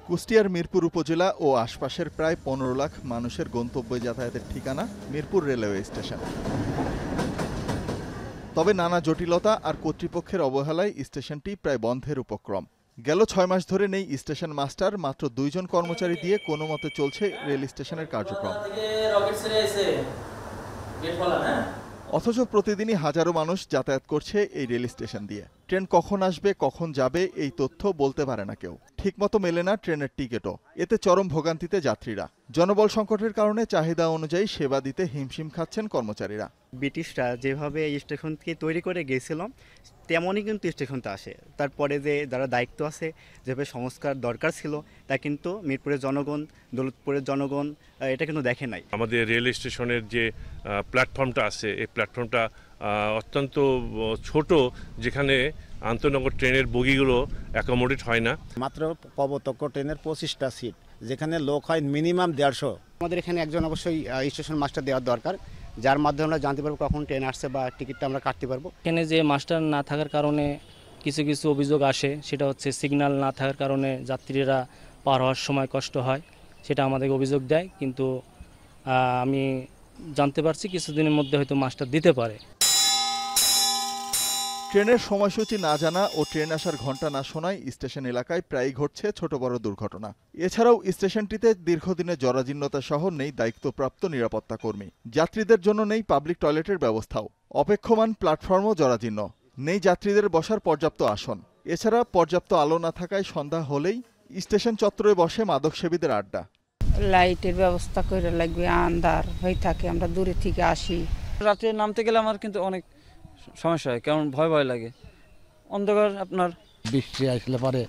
কুষ্টিয়ার মিরপুর উপজেলা ও আশপাশের প্রায় ১৫ লাখ মানুষের গন্তব্যে যাতায়াতের ঠিকানা মিরপুর রেলওয়ে স্টেশন। তবে নানা জটিলতা আর কর্তৃপক্ষের অবহেলায় স্টেশনটি প্রায় বন্ধের উপক্রম। গেল ৬ মাস ধরে নেই স্টেশন মাস্টার, মাত্র ২ জন কর্মচারী দিয়ে কোনো মতে চলছে রেল স্টেশনের কার্যক্রম। অথচ প্রতিদিনই হাজারো মানুষ যাতায়াত করছে এই রেল স্টেশন দিয়ে। ট্রেন কখন আসবে, কখন যাবে এই তথ্য বলতে পারে না কেউ। ঠিকমতো মেলে না ট্রেনের টিকিটও। এতে চরম ভোগান্তিতে যাত্রীরা। জনবল সংকটের কারণে চাহিদা অনুযায়ী সেবা দিতে হিমশিম খাচ্ছেন কর্মচারীরা। ব্রিটিশরা যেভাবে এই স্টেশনকে তৈরি করে গিয়েছিল তেমনই কিন্তু স্টেশনটা আসে। তারপরে যে যারা দায়িত্ব আছে, যেভাবে সংস্কার দরকার ছিল তা কিন্তু মিরপুরের জনগণ, দৌলতপুরের জনগণ এটা কিন্তু দেখে নাই। আমাদের রেল স্টেশনের যে প্ল্যাটফর্মটা আছে, এই প্ল্যাটফর্মটা অত্যন্ত ছোট, যেখানে আন্তনগর ট্রেনের বগিগুলো অ্যাকোমোডেট হয় না। মাত্র প্রবর্তক ট্রেনের ২৫টা সিট, যেখানে লোক হয় মিনিমাম ১৫০। আমাদের এখানে একজন অবশ্যই স্টেশন মাস্টার দেওয়ার দরকার, যার মাধ্যমে আমরা জানতে পারবো কখন ট্রেন আসছে বা টিকিটটা আমরা কাটতে পারবো। এখানে যে মাস্টার না থাকার কারণে কিছু কিছু অভিযোগ আসে, সেটা হচ্ছে সিগন্যাল না থাকার কারণে যাত্রীরা পার হওয়ার সময় কষ্ট হয়, সেটা আমাদেরকে অভিযোগ দেয়। কিন্তু আমি জানতে পারছি কিছুদিনের মধ্যে হয়তো মাস্টার দিতে পারে। ট্রেনের সময়সূচি না জানা ও ট্রেন আসার ঘণ্টা না শোনায় স্টেশন এলাকায় প্রায়ই ঘটছে ছোট বড় দুর্ঘটনা। এছাড়াও স্টেশনটিতে দীর্ঘদিনের জরাজীর্ণতা সহ নেই দায়িত্বপ্রাপ্ত নিরাপত্তা কর্মী। যাত্রীদের জন্য নেই পাবলিক টয়লেটের ব্যবস্থাও। অপেক্ষমান প্ল্যাটফর্মও জরাজীর্ণ। নেই যাত্রীদের বসার পর্যাপ্ত আসন। এছাড়া পর্যাপ্ত আলো না থাকায় সন্ধ্যা হলেই স্টেশন চত্বরে বসে মাদকসেবীদের আড্ডা। লাইটের ব্যবস্থা করে লাগবে, আন্ধার হয়ে থাকে, আমরা দূরে থেকে আসি। রাতে নামতে গেলে আমার কিন্তু অনেক সমস্যা হয়, কেমন ভয় ভয় লাগে। অন্ধকার, আপনার বৃষ্টি আসলে পরে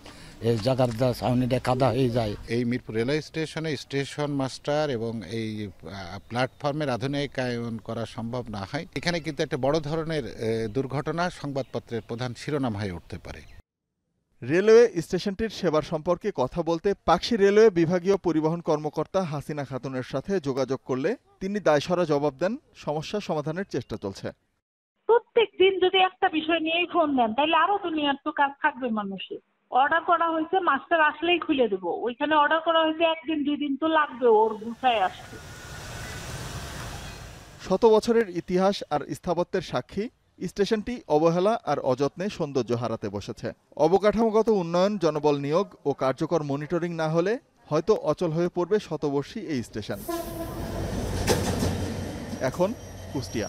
এই জায়গার সামনেটা কাদা হয়ে যায়। এই মিরপুর রেলওয়ে স্টেশনে স্টেশন মাস্টার এবং এই প্ল্যাটফর্মের আধুনিকায়ন করা সম্ভব না হয়, এখানে কিন্তু একটা বড় ধরনের দুর্ঘটনা সংবাদপত্রের প্রধান শিরোনাম হয়ে উঠতে পারে। রেলওয়ে স্টেশনটির সেবার সম্পর্কে কথা বলতে পাকশী রেলওয়ে বিভাগীয় পরিবহন কর্মকর্তা হাসিনা খাতুনের সাথে যোগাযোগ করলে তিনি দায়সরা জবাব দেন, সমস্যা সমাধানের চেষ্টা চলছে। প্রত্যেক দিন যদি একটা বিষয় নিয়েই ফোন দেন, তাহলে আরো দুনিয়ার তো কাজ থাকবে মানুষের। অর্ডার করা হয়েছে, মাস্টার আসলেই খুলে দেবো। ওইখানে অর্ডার করা হয়েছে ১ দিন ২ দিন তো লাগবে ওর গুছায় আসতে। শত বছরের ইতিহাস আর স্থাপত্যের সাক্ষী স্টেশনটি অবহেলা আর অযত্নে সৌন্দর্য হারাতে বসেছে। অবকাঠামোগত উন্নয়ন, জনবল নিয়োগ ও কার্যকর মনিটরিং না হলে হয়তো অচল হয়ে পড়বে শতবর্ষী এই স্টেশন। এখন কুষ্টিয়া।